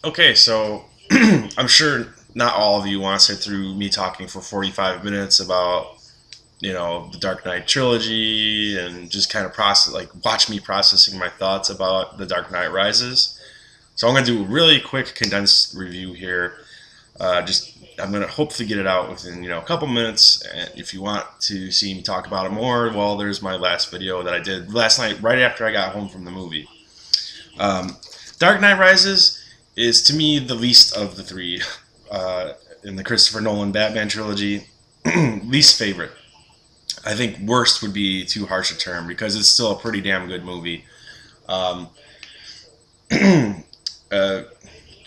Okay, so I'm sure not all of you want to sit through me talking for 45 minutes about, the Dark Knight trilogy and just kind of watch me processing my thoughts about The Dark Knight Rises. So I'm going to do a really quick condensed review here. I'm going to hopefully get it out within, a couple minutes. And if you want to see me talk about it more, well, there's my last video that I did last night right after I got home from the movie. Um, Dark Knight Rises is to me the least of the three in the Christopher Nolan Batman trilogy. Least favorite. I think worst would be too harsh a term because it's still a pretty damn good movie. Um,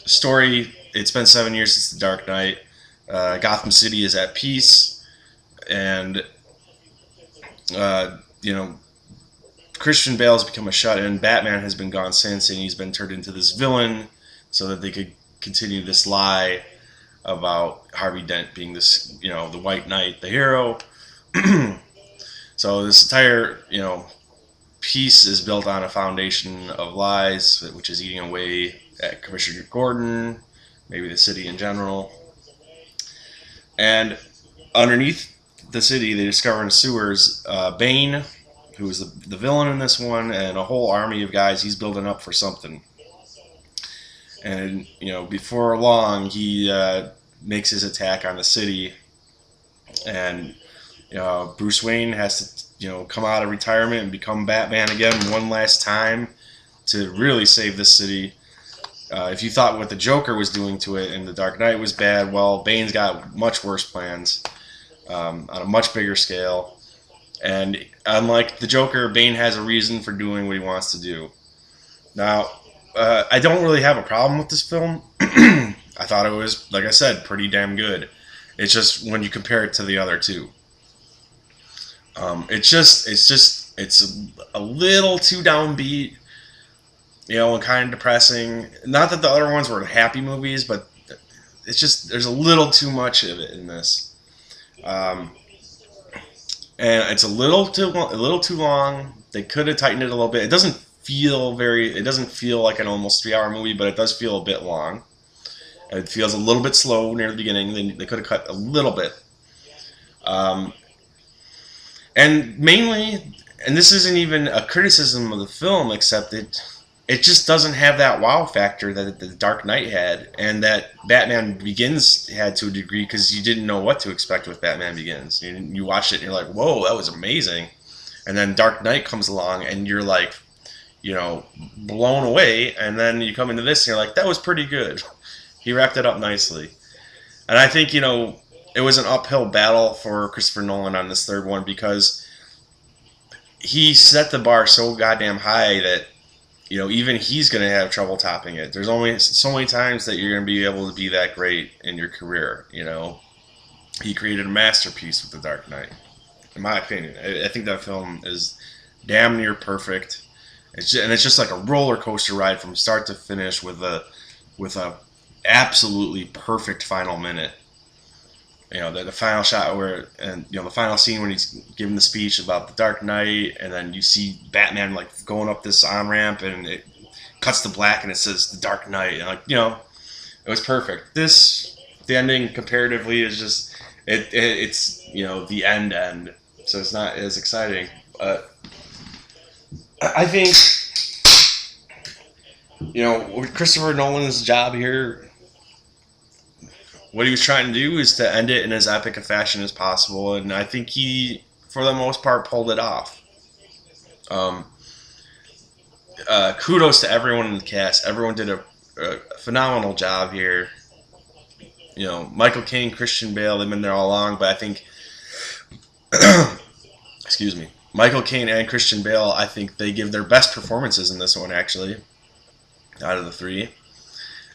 Story, it's been 7 years since The Dark Knight. Gotham City is at peace, and uh, you know Christian Bale has become a shut-in. Batman has been gone since, and he's been turned into this villain so that they could continue this lie about Harvey Dent being this, the White Knight, the hero. So this entire, piece is built on a foundation of lies, which is eating away at Commissioner Gordon, maybe the city in general. And underneath the city, they discover in the sewers Bane, who is the villain in this one, and a whole army of guys he's building up for something. And, before long, he makes his attack on the city. And, Bruce Wayne has to, come out of retirement and become Batman again one last time to really save this city. If you thought what the Joker was doing to it and the Dark Knight was bad, well, Bane's got much worse plans on a much bigger scale. And unlike the Joker, Bane has a reason for doing what he wants to do. Now, I don't really have a problem with this film. I thought it was, like I said, pretty damn good. It's just when you compare it to the other two. It's a little too downbeat, and kind of depressing. Not that the other ones were happy movies, but it's just there's a little too much of it in this, and it's a little too long. They could have tightened it a little bit. It doesn't feel like an almost 3 hour movie, but it does feel a bit long. It feels a little bit slow near the beginning. They could have cut a little bit. And mainly, and this isn't even a criticism of the film, except it just doesn't have that wow factor that the Dark Knight had, and that Batman Begins had to a degree, because you didn't know what to expect with Batman Begins. You watched it and you're like, whoa, that was amazing. And then Dark Knight comes along and you're like, blown away. And then you come into this and you're like, that was pretty good. He wrapped it up nicely. And I think, it was an uphill battle for Christopher Nolan on this third one, because he set the bar so goddamn high that, even he's going to have trouble topping it. There's only so many times that you're going to be able to be that great in your career, He created a masterpiece with The Dark Knight, in my opinion. I think that film is damn near perfect. It's just like a roller coaster ride from start to finish with a absolutely perfect final minute. The final shot the final scene when he's giving the speech about the Dark Knight, and then you see Batman going up this on ramp, and it cuts to black and it says the Dark Knight, and it was perfect. The ending comparatively is just it's the end, so it's not as exciting. I think Christopher Nolan's job here, what he was trying to do is to end it in as epic a fashion as possible, and I think he, for the most part, pulled it off. Kudos to everyone in the cast. Everyone did a phenomenal job here. Michael Caine, Christian Bale, they've been there all along, but I think, excuse me, Michael Caine and Christian Bale, I think they give their best performances in this one, actually, out of the three.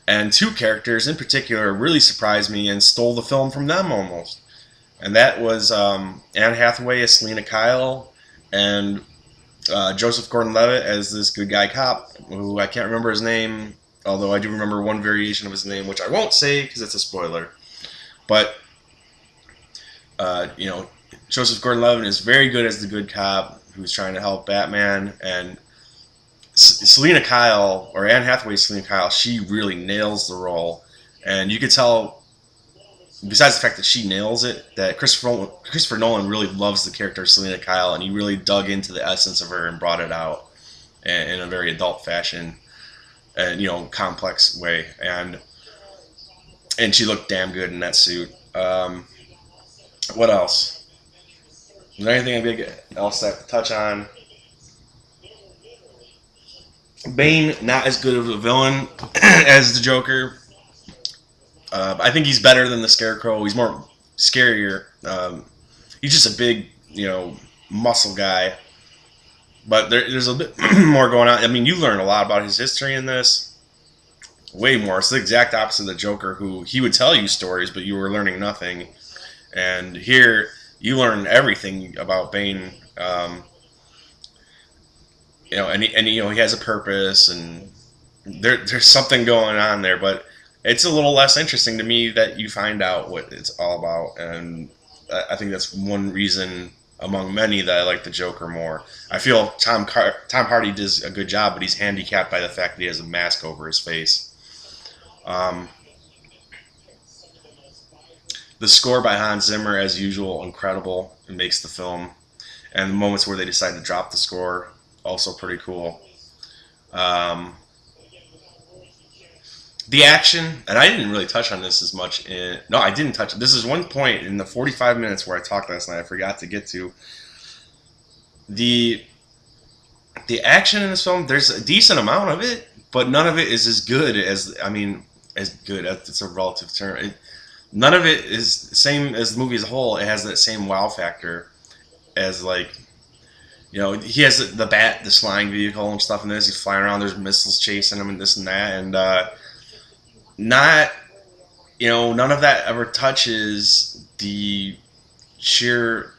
And two characters in particular really surprised me and stole the film from them almost. And that was Anne Hathaway as Selina Kyle, and Joseph Gordon-Levitt as this good guy cop, who I can't remember his name, although I do remember one variation of his name, which I won't say because it's a spoiler. But, Joseph Gordon-Levitt is very good as the good cop who's trying to help Batman, and Selena Kyle, or Anne Hathaway's Selena Kyle, she really nails the role, and you could tell. Besides the fact that she nails it, that Christopher Nolan really loves the character of Selena Kyle, and he really dug into the essence of her and brought it out in a very adult fashion, and complex way, and she looked damn good in that suit. What else? Is there anything big else I have to touch on? Bane, not as good of a villain as the Joker. I think he's better than the Scarecrow. He's more scarier. He's just a big, muscle guy. But there's a bit more going on. I mean, you learn a lot about his history in this. Way more. It's the exact opposite of the Joker, who he would tell you stories, but you were learning nothing. And here, you learn everything about Bane. He has a purpose, and there's something going on there, but it's a little less interesting to me that you find out what it's all about, and I think that's one reason among many that I like the Joker more. I feel Tom Hardy does a good job, but he's handicapped by the fact that he has a mask over his face. Um, the score by Hans Zimmer, as usual, incredible. It makes the film, and the moments where they decide to drop the score, also pretty cool. Um, the action, and I didn't really touch on this as much. No, I didn't touch it. This is one point in the 45 minutes where I talked last night I forgot to get to. The action in this film, there's a decent amount of it, but none of it is as good as, as good. It's a relative term. None of it is the same as the movie as a whole. It has that same wow factor as, like, he has the bat, the flying vehicle and stuff in this. He's flying around. There's missiles chasing him and this and that. And not, none of that ever touches the sheer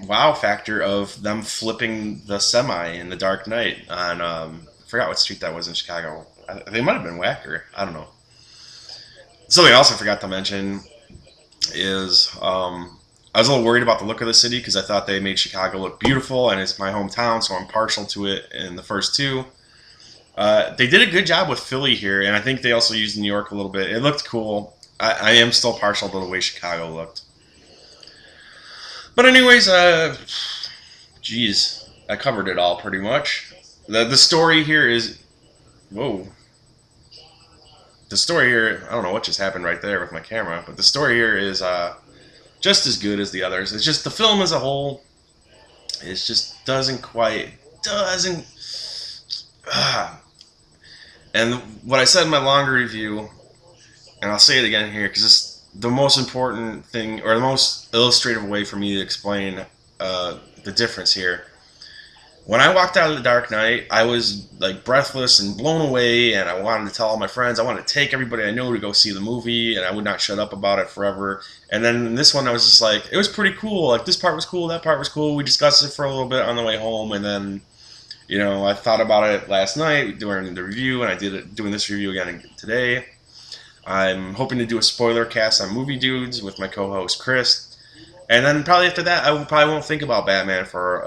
wow factor of them flipping the semi in The Dark Knight on, I forgot what street that was in Chicago. They might have been Wacker. I don't know. Something else I forgot to mention is I was a little worried about the look of the city because I thought they made Chicago look beautiful, and it's my hometown, so I'm partial to it in the first two. They did a good job with Philly here, and I think they also used New York a little bit. It looked cool. I am still partial to the way Chicago looked. But anyways, geez, I covered it all pretty much. The story here is... Whoa. The story here, I don't know what just happened right there with my camera, but the story here is just as good as the others. It's just the film as a whole, it just doesn't. And what I said in my longer review, and I'll say it again here because it's the most important thing, or the most illustrative way for me to explain the difference here. When I walked out of The Dark Knight, I was like breathless and blown away, and I wanted to tell all my friends. I wanted to take everybody I knew to go see the movie, and I would not shut up about it forever. And then in this one, I was just like, it was pretty cool. Like, this part was cool, that part was cool. We discussed it for a little bit on the way home, and then, I thought about it last night during the review, and I did it doing this review again today. I'm hoping to do a spoiler cast on Movie Dudes with my co-host Chris. And then probably after that, I probably won't think about Batman for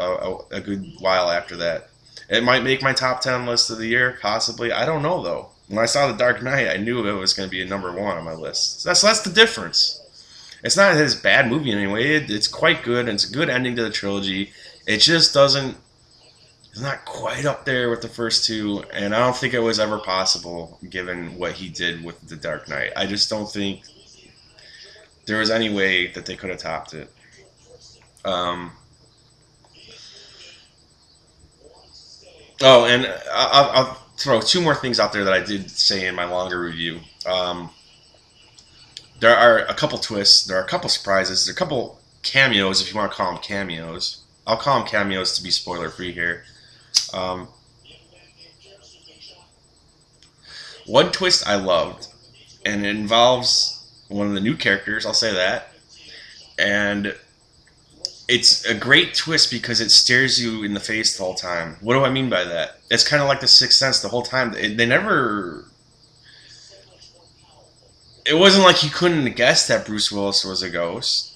a good while after that. It might make my top 10 list of the year, possibly. I don't know, though. When I saw The Dark Knight, I knew it was going to be a number one on my list. So that's the difference. It's not his bad movie anyway. It's quite good, and it's a good ending to the trilogy. It just doesn't... It's not quite up there with the first two, and I don't think it was ever possible, given what he did with The Dark Knight. I just don't think there was any way that they could have topped it. And I'll throw two more things out there that I did say in my longer review. There are a couple twists. There are a couple surprises. There are a couple cameos, if you want to call them cameos. I'll call them cameos to be spoiler-free here. One twist I loved, and it involves one of the new characters, I'll say that. And it's a great twist because it stares you in the face the whole time. What do I mean by that? It's kind of like The Sixth Sense the whole time. They never... It wasn't like you couldn't guess that Bruce Willis was a ghost.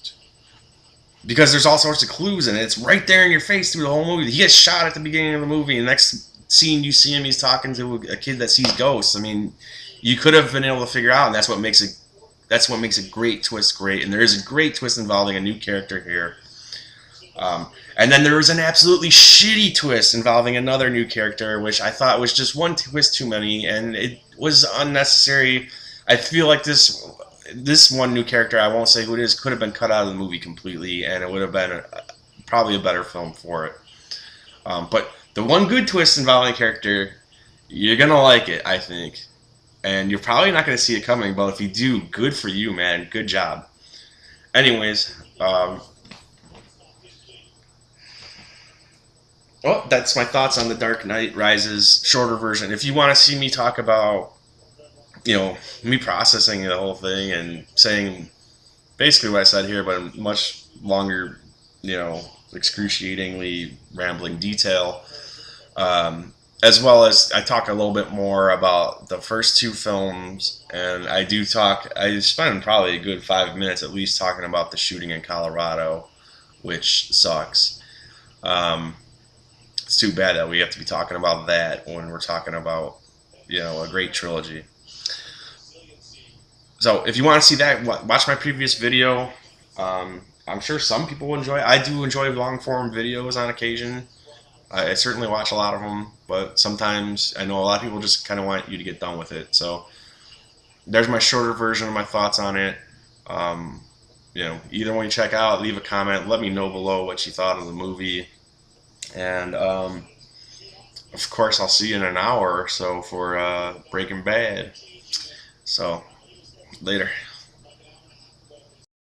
Because there's all sorts of clues in it. It's right there in your face through the whole movie. He gets shot at the beginning of the movie, and the next scene you see him, he's talking to a kid that sees ghosts. I mean, you could have been able to figure out, and that's what makes it. That's what makes a great twist great. And there is a great twist involving a new character here. And then there was an absolutely shitty twist involving another new character, which I thought was just one twist too many, and it was unnecessary. I feel like this one new character, I won't say who it is, could have been cut out of the movie completely, and it would have been probably a better film for it. But the one good twist involving a character, you're gonna like it, I think, and you're probably not gonna see it coming. But if you do, good for you, man. Good job. Anyways, well, that's my thoughts on The Dark Knight Rises shorter version. If you want to see me talk about, me processing the whole thing and saying basically what I said here, but in much longer, excruciatingly rambling detail, as well as I talk a little bit more about the first two films, and I spend probably a good 5 minutes at least talking about the shooting in Colorado, which sucks. It's too bad that we have to be talking about that when we're talking about, a great trilogy. So if you want to see that, watch my previous video. I'm sure some people will enjoy it. I do enjoy long form videos on occasion. I certainly watch a lot of them, but sometimes I know a lot of people just kind of want you to get done with it. So there's my shorter version of my thoughts on it. Either one you check out, leave a comment, let me know below what you thought of the movie. And of course, I'll see you in an hour or so for Breaking Bad. So later.